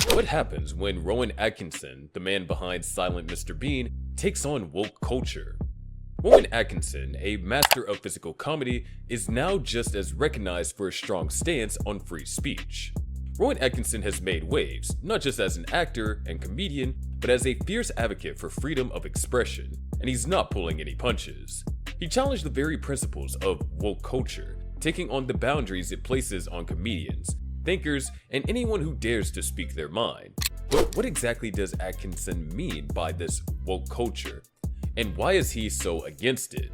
What happens when Rowan Atkinson, the man behind Silent Mr. Bean, takes on woke culture? Rowan Atkinson, a master of physical comedy, is now just as recognized for a strong stance on free speech. Rowan Atkinson has made waves, not just as an actor and comedian, but as a fierce advocate for freedom of expression, and he's not pulling any punches. He challenged the very principles of woke culture, taking on the boundaries it places on comedians, thinkers, and anyone who dares to speak their mind. But what exactly does Atkinson mean by this woke culture? And why is he so against it?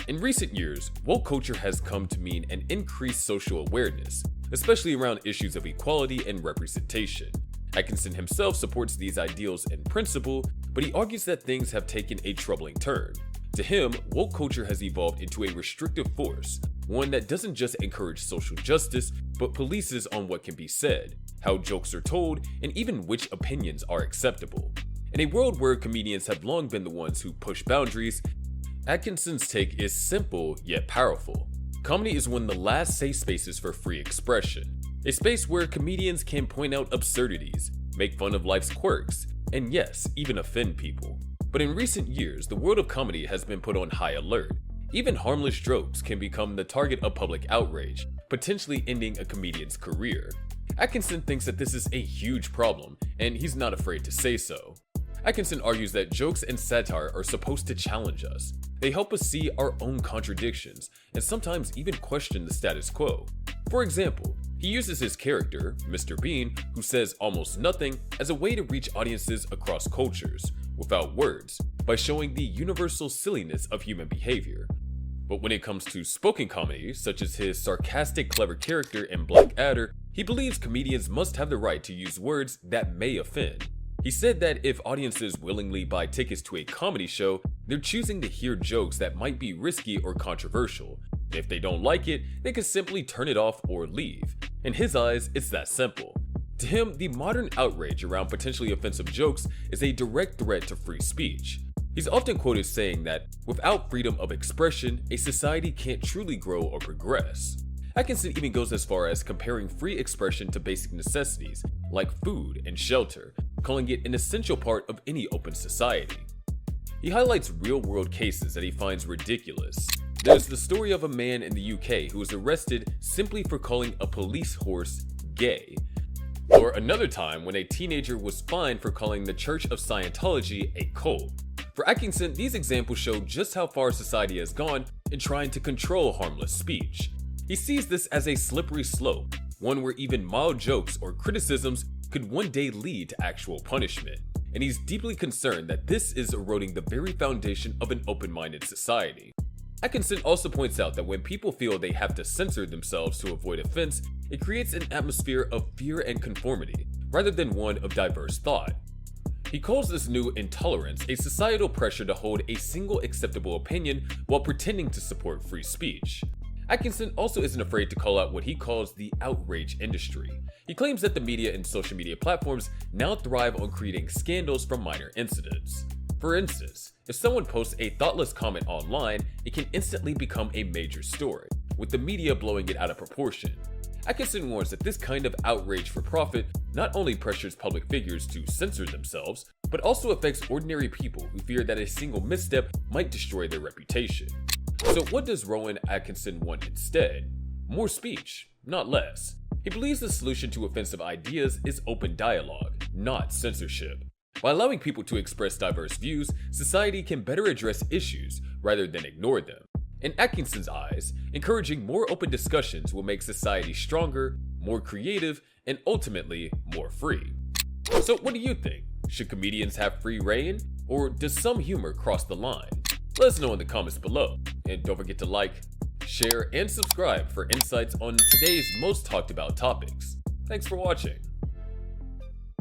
In recent years, woke culture has come to mean an increased social awareness, especially around issues of equality and representation. Atkinson himself supports these ideals in principle, but he argues that things have taken a troubling turn. To him, woke culture has evolved into a restrictive force, one that doesn't just encourage social justice, but polices on what can be said, how jokes are told, and even which opinions are acceptable. In a world where comedians have long been the ones who push boundaries, Atkinson's take is simple yet powerful. Comedy is one of the last safe spaces for free expression, a space where comedians can point out absurdities, make fun of life's quirks, and yes, even offend people. But in recent years, the world of comedy has been put on high alert. Even harmless jokes can become the target of public outrage, potentially ending a comedian's career. Atkinson thinks that this is a huge problem, and he's not afraid to say so. Atkinson argues that jokes and satire are supposed to challenge us. They help us see our own contradictions, and sometimes even question the status quo. For example, he uses his character, Mr. Bean, who says almost nothing, as a way to reach audiences across cultures, without words, by showing the universal silliness of human behavior. But when it comes to spoken comedy, such as his sarcastic clever character in Blackadder, he believes comedians must have the right to use words that may offend. He said that if audiences willingly buy tickets to a comedy show, they're choosing to hear jokes that might be risky or controversial. If they don't like it, they can simply turn it off or leave. In his eyes, it's that simple. To him, the modern outrage around potentially offensive jokes is a direct threat to free speech. He's often quoted saying that without freedom of expression, a society can't truly grow or progress. Atkinson even goes as far as comparing free expression to basic necessities like food and shelter, calling it an essential part of any open society. He highlights real-world cases that he finds ridiculous. There's the story of a man in the UK who was arrested simply for calling a police horse gay. Or another time when a teenager was fined for calling the Church of Scientology a cult. For Atkinson, these examples show just how far society has gone in trying to control harmless speech. He sees this as a slippery slope, one where even mild jokes or criticisms could one day lead to actual punishment, and he's deeply concerned that this is eroding the very foundation of an open-minded society. Atkinson also points out that when people feel they have to censor themselves to avoid offense, it creates an atmosphere of fear and conformity, rather than one of diverse thought. He calls this new intolerance a societal pressure to hold a single acceptable opinion while pretending to support free speech. Atkinson also isn't afraid to call out what he calls the outrage industry. He claims that the media and social media platforms now thrive on creating scandals from minor incidents. For instance, if someone posts a thoughtless comment online, it can instantly become a major story, with the media blowing it out of proportion. Atkinson warns that this kind of outrage for profit not only pressures public figures to censor themselves, but also affects ordinary people who fear that a single misstep might destroy their reputation. So what does Rowan Atkinson want instead? More speech, not less. He believes the solution to offensive ideas is open dialogue, not censorship. By allowing people to express diverse views, society can better address issues rather than ignore them. In Atkinson's eyes, encouraging more open discussions will make society stronger, more creative, and ultimately more free. So what do you think? Should comedians have free reign? Or does some humor cross the line? Let us know in the comments below. And don't forget to like, share, and subscribe for insights on today's most talked about topics. Thanks for watching.